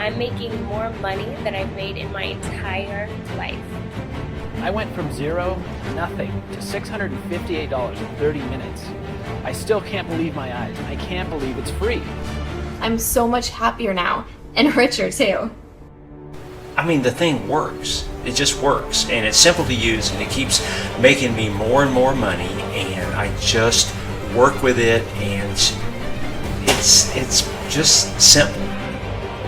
I'm making more money than I've made in my entire life. I went from zero, nothing, to $658 in 30 minutes. I still can't believe my eyes. I can't believe it's free. I'm so much happier now, and richer too. I mean, the thing works. It just works, and it's simple to use, and it keeps making me more and more money, and I just work with it, and it's just simple.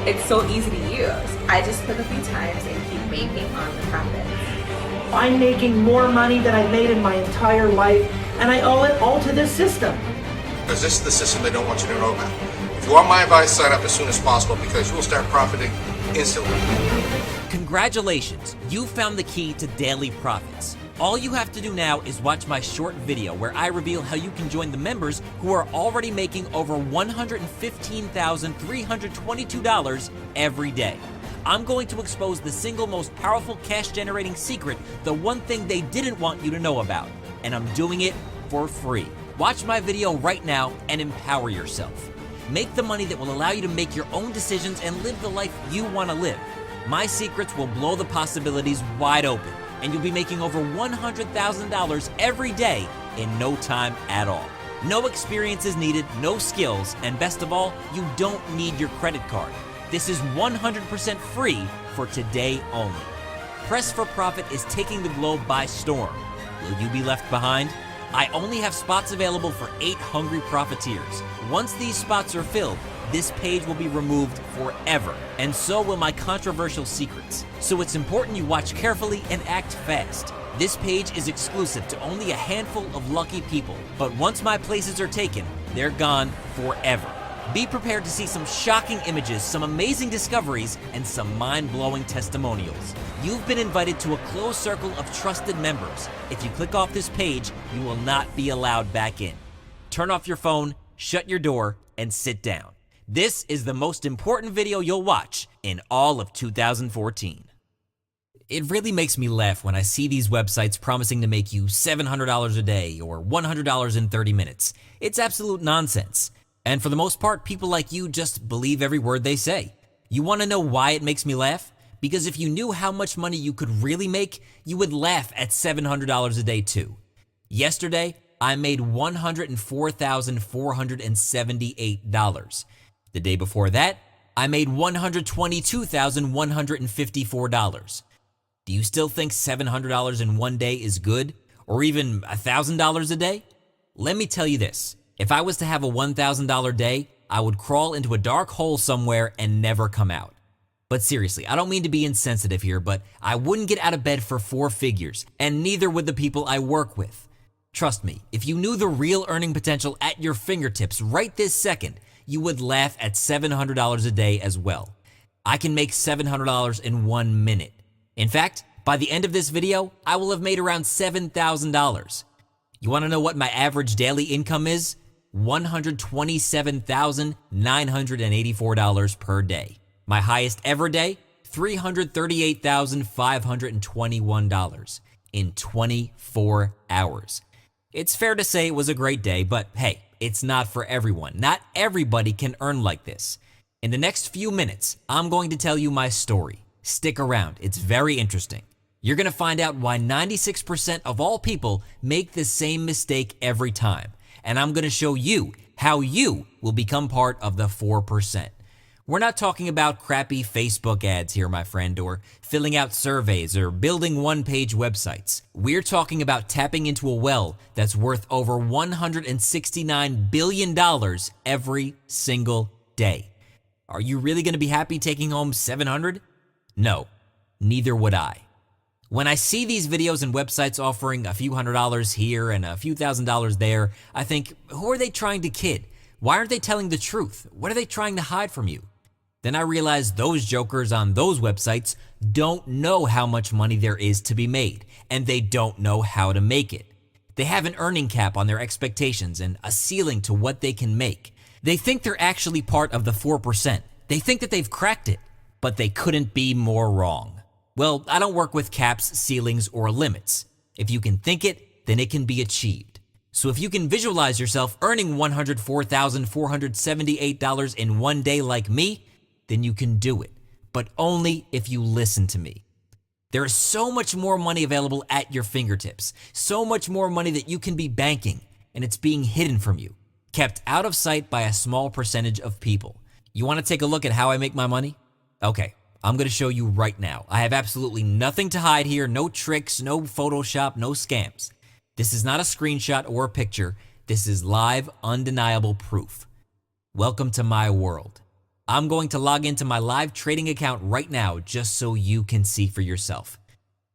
It's so easy to use. I just click a few times and keep making on the profits. I'm making more money than I made in my entire life, and I owe it all to this system. Because this is the system they don't want you to know about. If you want my advice, sign up as soon as possible because you will start profiting instantly. Congratulations, you found the key to daily profits. All you have to do now is watch my short video where I reveal how you can join the members who are already making over $115,322 every day. I'm going to expose the single most powerful cash generating secret, the one thing they didn't want you to know about, and I'm doing it for free. Watch my video right now and empower yourself. Make the money that will allow you to make your own decisions and live the life you want to live. My secrets will blow the possibilities wide open, and you'll be making over $100,000 every day in no time at all. No experience is needed, no skills, and best of all, you don't need your credit card. This is 100% free for today only. Press for Profit is taking the globe by storm. Will you be left behind? I only have spots available for 8 hungry profiteers. Once these spots are filled, this page will be removed forever, and so will my controversial secrets. So it's important you watch carefully and act fast. This page is exclusive to only a handful of lucky people, but once my places are taken, they're gone forever. Be prepared to see some shocking images, some amazing discoveries, and some mind-blowing testimonials. You've been invited to a closed circle of trusted members. If you click off this page, you will not be allowed back in. Turn off your phone, shut your door, and sit down. This is the most important video you'll watch in all of 2014. It really makes me laugh when I see these websites promising to make you $700 a day or $100 in 30 minutes. It's absolute nonsense. And for the most part, people like you just believe every word they say. You want to know why it makes me laugh? Because if you knew how much money you could really make, you would laugh at $700 a day too. Yesterday, I made $104,478. The day before that, I made $122,154. Do you still think $700 in one day is good? Or even $1,000 a day? Let me tell you this. If I was to have a $1,000 day, I would crawl into a dark hole somewhere and never come out. But seriously, I don't mean to be insensitive here, but I wouldn't get out of bed for 4 figures, and neither would the people I work with. Trust me, if you knew the real earning potential at your fingertips right this second, you would laugh at $700 a day as well. I can make $700 in 1 minute. In fact, by the end of this video, I will have made around $7,000. You want to know what my average daily income is? $127,984 per day. My highest ever day, $338,521 in 24 hours. It's fair to say it was a great day, but hey, it's not for everyone. Not everybody can earn like this. In the next few minutes, I'm going to tell you my story. Stick around, it's very interesting. You're going to find out why 96% of all people make the same mistake every time. And I'm going to show you how you will become part of the 4%. We're not talking about crappy Facebook ads here, my friend, or filling out surveys or building one-page websites. We're talking about tapping into a well that's worth over $169 billion every single day. Are you really going to be happy taking home $700? No, neither would I. When I see these videos and websites offering a few $100s here and a few $1,000s there, I think, who are they trying to kid? Why aren't they telling the truth? What are they trying to hide from you? Then I realize those jokers on those websites don't know how much money there is to be made, and they don't know how to make it. They have an earning cap on their expectations and a ceiling to what they can make. They think they're actually part of the 4%. They think that they've cracked it, but they couldn't be more wrong. Well, I don't work with caps, ceilings, or limits. If you can think it, then it can be achieved. So if you can visualize yourself earning $104,478 in one day like me, then you can do it. but only if you listen to me. There is so much more money available at your fingertips, so much more money that you can be banking, and it's being hidden from you, kept out of sight by a small percentage of people. You want to take a look at how I make my money? Okay, I'm going to show you right now. I have absolutely nothing to hide here, no tricks, no Photoshop, no scams. This is not a screenshot or a picture. This is live, undeniable proof. Welcome to my world. I'm going to log into my live trading account right now just so you can see for yourself.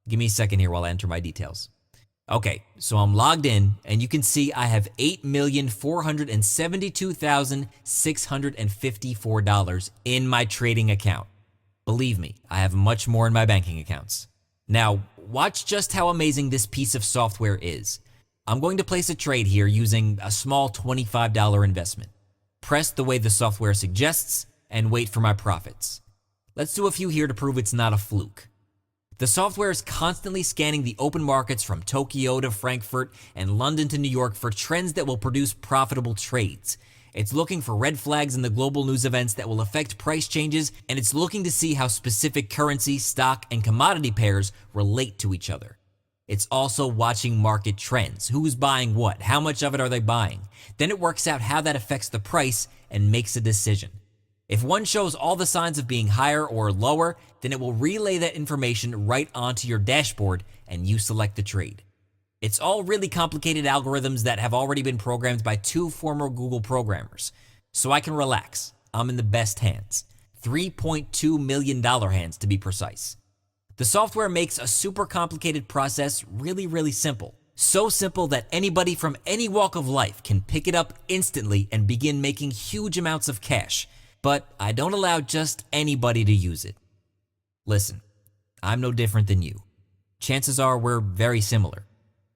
Give me a second here while I enter my details. Okay, so I'm logged in and you can see I have $8,472,654 in my trading account. Believe me, I have much more in my banking accounts. Now, watch just how amazing this piece of software is. I'm going to place a trade here using a small $25 investment. Press the way the software suggests and wait for my profits. Let's do a few here to prove it's not a fluke. The software is constantly scanning the open markets from Tokyo to Frankfurt and London to New York for trends that will produce profitable trades. It's looking for red flags in the global news events that will affect price changes, and it's looking to see how specific currency, stock, and commodity pairs relate to each other. It's also watching market trends. Who's buying what? How much of it are they buying? Then it works out how that affects the price and makes a decision. If one shows all the signs of being higher or lower, then it will relay that information right onto your dashboard and you select the trade. It's all really complicated algorithms that have already been programmed by 2 former Google programmers. So I can relax. I'm in the best hands. $3.2 million hands to be precise. The software makes a super complicated process really simple. So simple that anybody from any walk of life can pick it up instantly and begin making huge amounts of cash. But I don't allow just anybody to use it. Listen, I'm no different than you. Chances are we're very similar.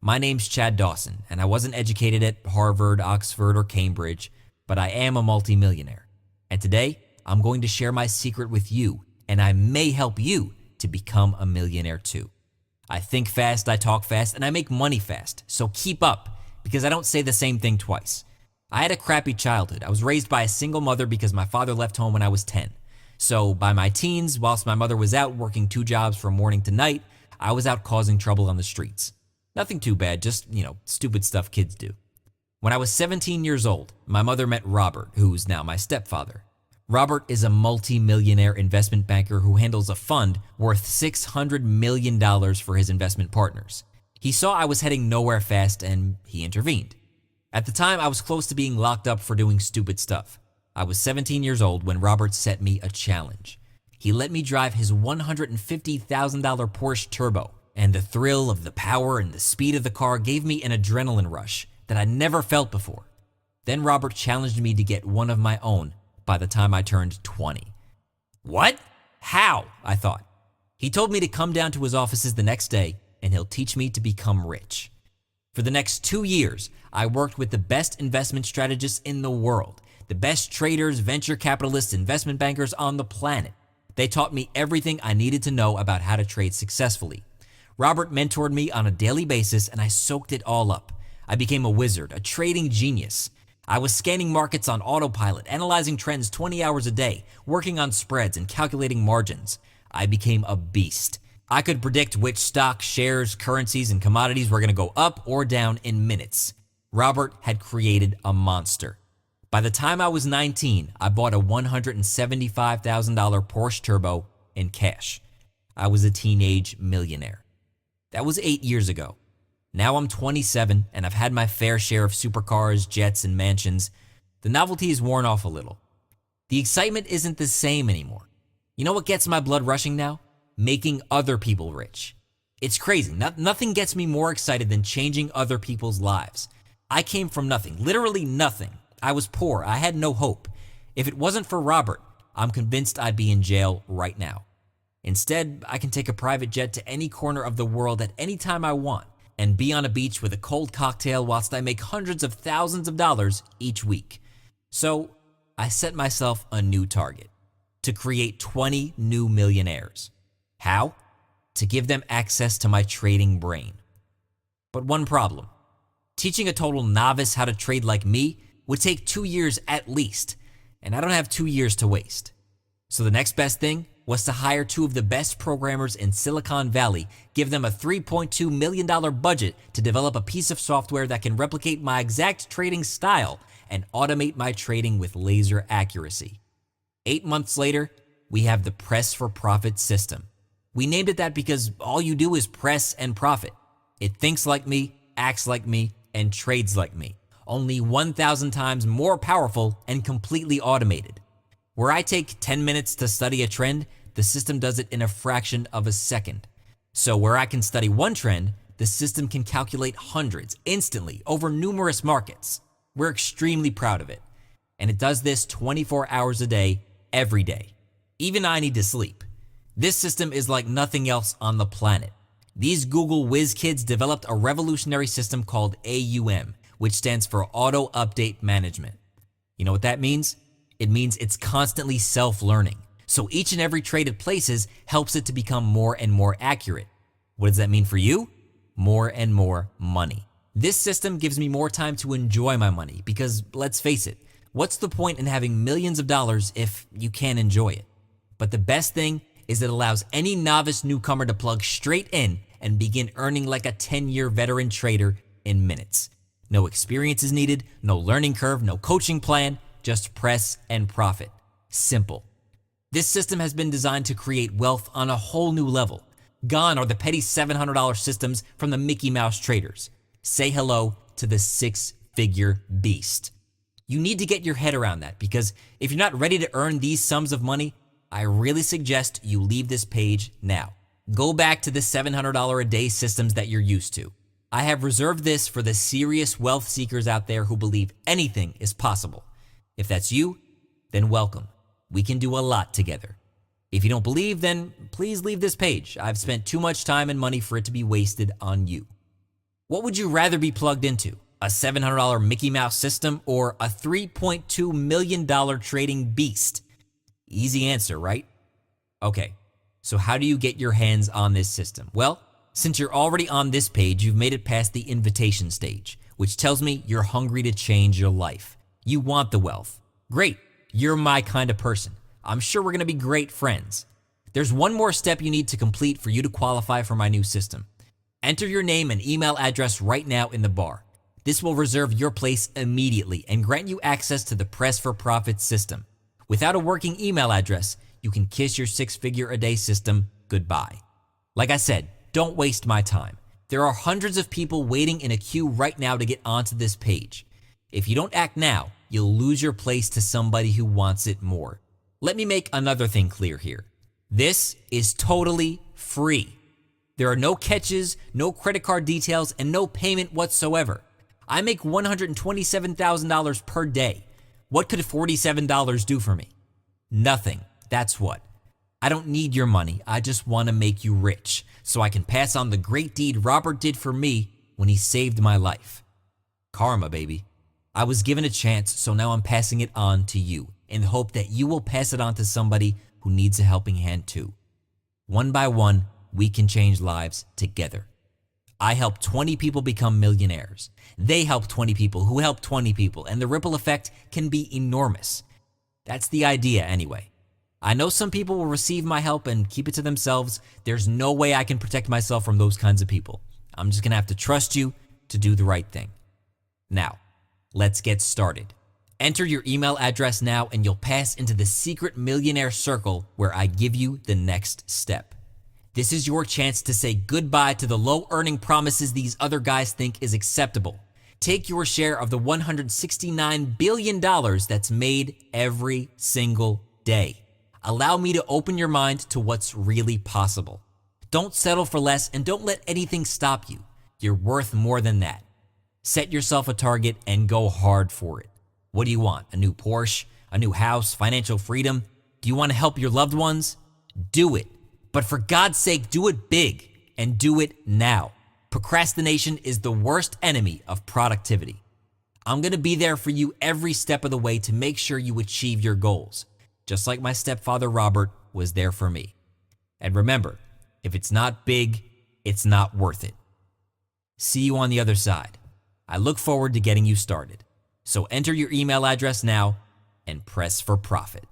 My name's Chad Dawson, and I wasn't educated at Harvard, Oxford, or Cambridge, but I am a multimillionaire. And today, I'm going to share my secret with you, and I may help you to become a millionaire too. I think fast, I talk fast, and I make money fast, so keep up, because I don't say the same thing twice. I had a crappy childhood. I was raised by a single mother because my father left home when I was 10. So by my teens, whilst my mother was out working 2 jobs from morning to night, I was out causing trouble on the streets. Nothing too bad, just, stupid stuff kids do. When I was 17 years old, my mother met Robert, who's now my stepfather. Robert is a multi-millionaire investment banker who handles a fund worth $600 million for his investment partners. He saw I was heading nowhere fast and he intervened. At the time, I was close to being locked up for doing stupid stuff. I was 17 years old when Robert set me a challenge. He let me drive his $150,000 Porsche Turbo, and the thrill of the power and the speed of the car gave me an adrenaline rush that I never felt before. Then Robert challenged me to get one of my own by the time I turned 20. What? How? I thought. He told me to come down to his offices the next day and he'll teach me to become rich. For the next 2 years, I worked with the best investment strategists in the world, the best traders, venture capitalists, investment bankers on the planet. They taught me everything I needed to know about how to trade successfully. Robert mentored me on a daily basis and I soaked it all up. I became a wizard, a trading genius. I was scanning markets on autopilot, analyzing trends 20 hours a day, working on spreads and calculating margins. I became a beast. I could predict which stocks, shares, currencies, and commodities were going to go up or down in minutes. Robert had created a monster. By the time I was 19, I bought a $175,000 Porsche Turbo in cash. I was a teenage millionaire. That was 8 years ago. Now I'm 27 and I've had my fair share of supercars, jets, and mansions. The novelty is worn off a little. The excitement isn't the same anymore. You know what gets my blood rushing now? Making other people rich. It's crazy. Nothing gets me more excited than changing other people's lives. I came from nothing, literally nothing. I was poor. I had no hope. If it wasn't for Robert, I'm convinced I'd be in jail right now. Instead, I can take a private jet to any corner of the world at any time I want and be on a beach with a cold cocktail whilst I make hundreds of thousands of dollars each week. So I set myself a new target: to create 20 new millionaires. How? To give them access to my trading brain. But one problem: teaching a total novice how to trade like me would take 2 years at least, and I don't have 2 years to waste. So the next best thing was to hire two of the best programmers in Silicon Valley, give them a $3.2 million budget to develop a piece of software that can replicate my exact trading style and automate my trading with laser accuracy. 8 months later, we have the Press for Profit system. We named it that because all you do is press and profit. It thinks like me, acts like me, and trades like me, only 1,000 times more powerful and completely automated. Where I take 10 minutes to study a trend, the system does it in a fraction of a second. So where I can study one trend, the system can calculate hundreds instantly over numerous markets. We're extremely proud of it. And it does this 24 hours a day, every day. Even I need to sleep. This system is like nothing else on the planet. These Google whiz kids developed a revolutionary system called AUM, which stands for Auto Update Management. You know what that means? It means it's constantly self-learning. So each and every trade it places helps it to become more and more accurate. What does that mean for you? More and more money. This system gives me more time to enjoy my money because, let's face it, what's the point in having millions of dollars if you can't enjoy it? But the best thing is it allows any novice newcomer to plug straight in and begin earning like a 10-year veteran trader in minutes. No experience is needed, no learning curve, no coaching plan, just press and profit. Simple. This system has been designed to create wealth on a whole new level. Gone are the petty $700 systems from the Mickey Mouse traders. Say hello to the six-figure beast. You need to get your head around that because if you're not ready to earn these sums of money, I really suggest you leave this page now. Go back to the $700 a day systems that you're used to. I have reserved this for the serious wealth seekers out there who believe anything is possible. If that's you, then welcome. We can do a lot together. If you don't believe, then please leave this page. I've spent too much time and money for it to be wasted on you. What would you rather be plugged into? A $700 Mickey Mouse system or a $3.2 million trading beast? Easy answer, right? Okay, so how do you get your hands on this system? Well, since you're already on this page, you've made it past the invitation stage, which tells me you're hungry to change your life. You want the wealth. Great, you're my kind of person. I'm sure we're gonna be great friends. There's one more step you need to complete for you to qualify for my new system. Enter your name and email address right now in the bar. This will reserve your place immediately and grant you access to the Press for Profit system. Without a working email address, you can kiss your six-figure a day system goodbye. Like I said, don't waste my time. There are hundreds of people waiting in a queue right now to get onto this page. If you don't act now, you'll lose your place to somebody who wants it more. Let me make another thing clear here. This is totally free. There are no catches, no credit card details, and no payment whatsoever. I make $127,000 per day. What could $47 do for me? Nothing. That's what. I don't need your money. I just want to make you rich so I can pass on the great deed Robert did for me when he saved my life. Karma, baby. I was given a chance, so now I'm passing it on to you in the hope that you will pass it on to somebody who needs a helping hand too. One by one, we can change lives together. I helped 20 people become millionaires. They helped 20 people who helped 20 people, and the ripple effect can be enormous. That's the idea anyway. I know some people will receive my help and keep it to themselves. There's no way I can protect myself from those kinds of people. I'm just gonna have to trust you to do the right thing. Now, let's get started. Enter your email address now and you'll pass into the secret millionaire circle where I give you the next step. This is your chance to say goodbye to the low earning promises these other guys think is acceptable. Take your share of the $169 billion that's made every single day. Allow me to open your mind to what's really possible. Don't settle for less and don't let anything stop you. You're worth more than that. Set yourself a target and go hard for it. What do you want? A new Porsche? A new house? Financial freedom? Do you want to help your loved ones? Do it. But for God's sake, do it big and do it now. Procrastination is the worst enemy of productivity. I'm going to be there for you every step of the way to make sure you achieve your goals, just like my stepfather Robert was there for me. And remember, if it's not big, it's not worth it. See you on the other side. I look forward to getting you started. So enter your email address now and press for profit.